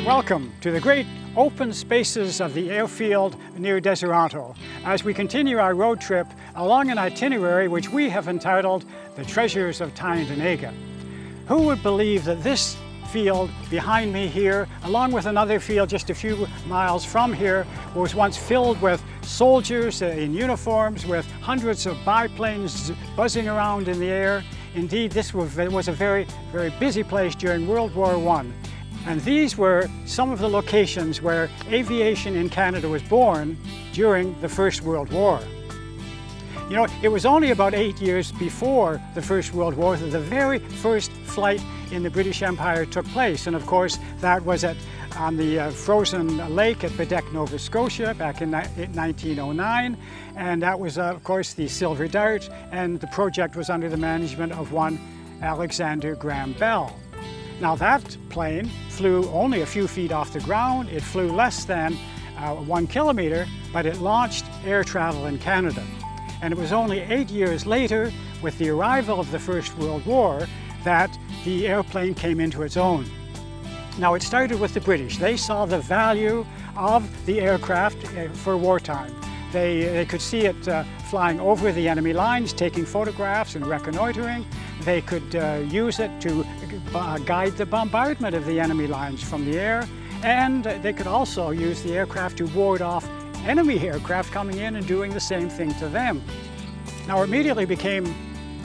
Welcome to the great open spaces of the airfield near Deseronto as we continue our road trip along an itinerary which we have entitled The Treasures of Tyendinaga. Who would believe that this field behind me here, along with another field just a few miles from here, was once filled with soldiers in uniforms with hundreds of biplanes buzzing around in the air. Indeed, this was a very busy place during World War I. And these were some of the locations where aviation in Canada was born during the First World War. You know, it was only about 8 years before the First World War that the very first flight in the British Empire took place. And of course, that was on the frozen lake at Quebec, Nova Scotia back in 1909. And that was, of course, the Silver Dart. And the project was under the management of one Alexander Graham Bell. Now that plane flew only a few feet off the ground. It flew less than 1 kilometer, but it launched air travel in Canada. And it was only 8 years later, with the arrival of the First World War, that the airplane came into its own. Now it started with the British. They saw the value of the aircraft for wartime. They could see it flying over the enemy lines, taking photographs and reconnoitering. They could use it to guide the bombardment of the enemy lines from the air, and they could also use the aircraft to ward off enemy aircraft coming in and doing the same thing to them. Now it immediately became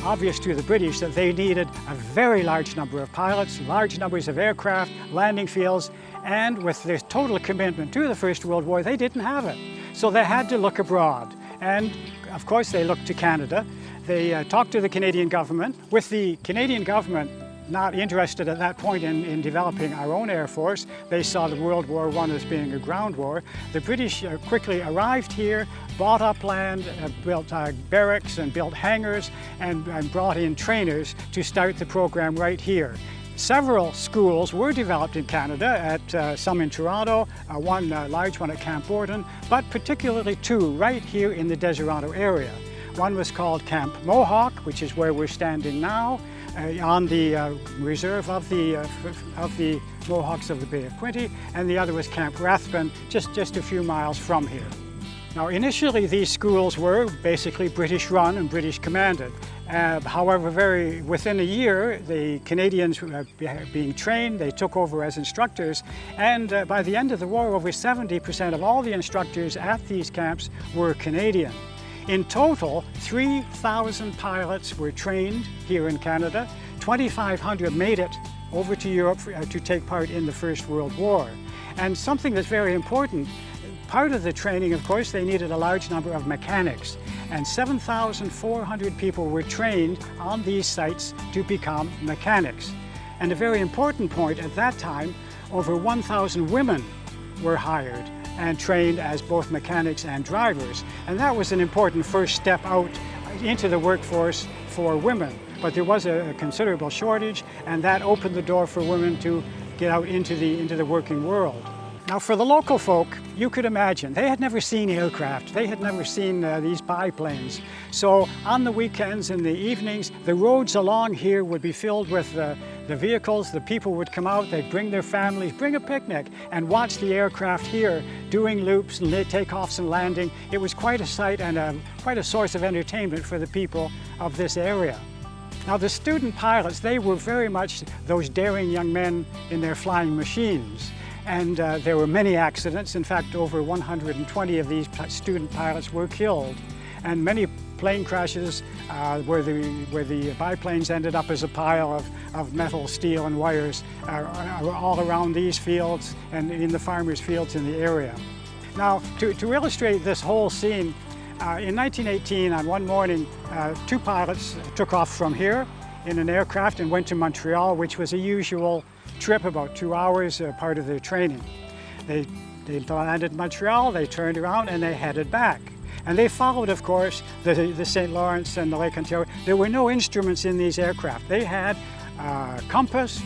obvious to the British that they needed a very large number of pilots, large numbers of aircraft, landing fields, and with their total commitment to the First World War, they didn't have it. So they had to look abroad. And of course they looked to Canada. They talked to the Canadian government. With the Canadian government not interested at that point in developing our own Air Force, they saw the World War I as being a ground war. The British quickly arrived here, bought up land, built barracks and built hangars, and brought in trainers to start the program right here. Several schools were developed in Canada, some in Toronto, one large one at Camp Borden, but particularly two right here in the Deseronto area. One was called Camp Mohawk, which is where we're standing now, on the reserve of the Mohawks of the Bay of Quinte, and the other was Camp Rathbun, just a few miles from here. Now initially these schools were basically British run and British commanded. However, within a year, the Canadians were being trained, they took over as instructors, and by the end of the war, over 70% of all the instructors at these camps were Canadian. In total, 3,000 pilots were trained here in Canada. 2,500 made it over to Europe to take part in the First World War. And something that's very important, part of the training, of course, they needed a large number of mechanics. And 7,400 people were trained on these sites to become mechanics. And a very important point at that time, over 1,000 women were hired and trained as both mechanics and drivers. And that was an important first step out into the workforce for women. But there was a considerable shortage, and that opened the door for women to get out into the working world. Now for the local folk, you could imagine, they had never seen aircraft, they had never seen these biplanes. So on the weekends and the evenings, the roads along here would be filled with the vehicles. The people would come out, they'd bring their families, bring a picnic, and watch the aircraft here doing loops and takeoffs and landing. It was quite a sight and quite a source of entertainment for the people of this area. Now the student pilots, they were very much those daring young men in their flying machines. And there were many accidents. In fact, over 120 of these student pilots were killed. And many plane crashes where the biplanes ended up as a pile of metal, steel, and wires all around these fields and in the farmers' fields in the area. Now, to illustrate this whole scene, in 1918, on one morning, two pilots took off from here in an aircraft and went to Montreal, which was a usual trip, about 2 hours, part of their training. They landed in Montreal, they turned around, and they headed back. And they followed, of course, the St. Lawrence and the Lake Ontario. There were no instruments in these aircraft. They had compass,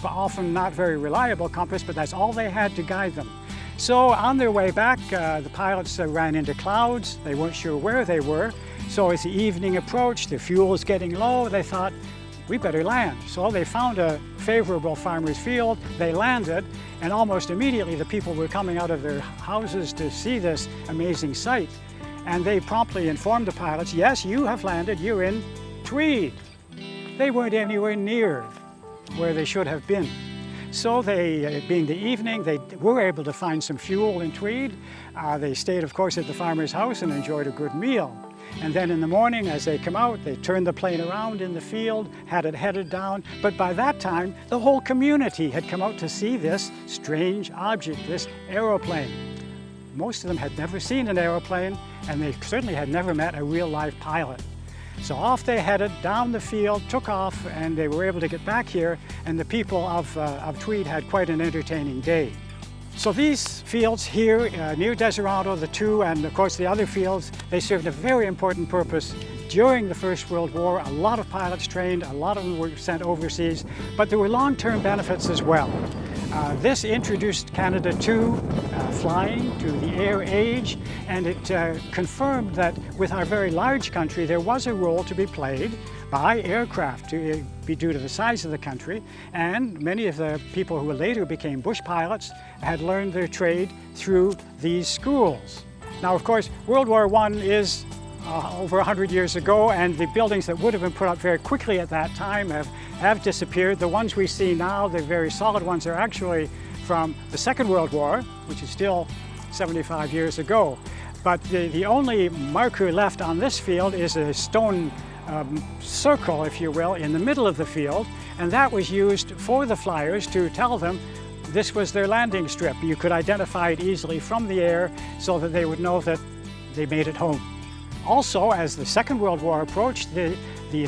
but often not very reliable compass, but that's all they had to guide them. So on their way back, the pilots ran into clouds. They weren't sure where they were. So as the evening approached, the fuel was getting low, they thought, we better land. So they found a favorable farmer's field, they landed, and almost immediately the people were coming out of their houses to see this amazing sight. And they promptly informed the pilots, yes, you have landed, you're in Tweed. They weren't anywhere near where they should have been. So they, being the evening, they were able to find some fuel in Tweed. They stayed, of course, at the farmer's house and enjoyed a good meal. And then in the morning, as they come out, they turned the plane around in the field, had it headed down. But by that time, the whole community had come out to see this strange object, this aeroplane. Most of them had never seen an aeroplane, and they certainly had never met a real live pilot. So off they headed down the field, took off, and they were able to get back here, and the people of Tweed had quite an entertaining day. So these fields here near Deseronto, the two, and of course the other fields, they served a very important purpose during the First World War. A lot of pilots trained, a lot of them were sent overseas, but there were long-term benefits as well. This introduced Canada to flying, to the air age, and it confirmed that with our very large country there was a role to be played by aircraft to be due to the size of the country, and many of the people who later became bush pilots had learned their trade through these schools. Now, of course, World War I is over 100 years ago, and the buildings that would have been put up very quickly at that time have disappeared. The ones we see now, the very solid ones, are actually from the Second World War, which is still 75 years ago. But the only marker left on this field is a stone circle, if you will, in the middle of the field, and that was used for the flyers to tell them this was their landing strip. You could identify it easily from the air so that they would know that they made it home. Also, as the Second World War approached, the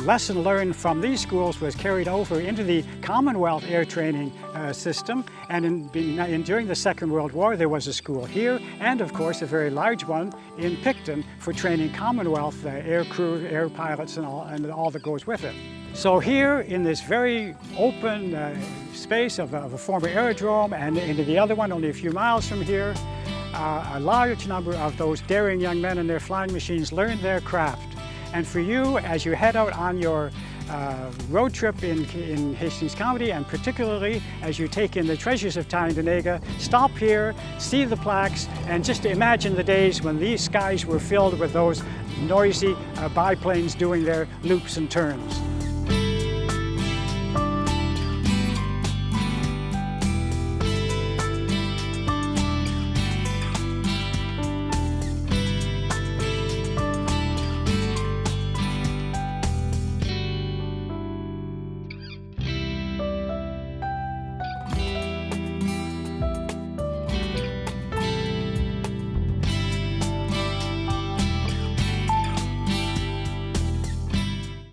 lesson learned from these schools was carried over into the Commonwealth air training system, and during the Second World War there was a school here, and of course a very large one in Picton for training Commonwealth air crew, air pilots, and all that goes with it. So here in this very open space of a former aerodrome, and into the other one only a few miles from here, a large number of those daring young men and their flying machines learned their craft. And for you, as you head out on your road trip in Hastings County, and particularly as you take in the treasures of Tyendinaga, stop here, see the plaques, and just imagine the days when these skies were filled with those noisy biplanes doing their loops and turns.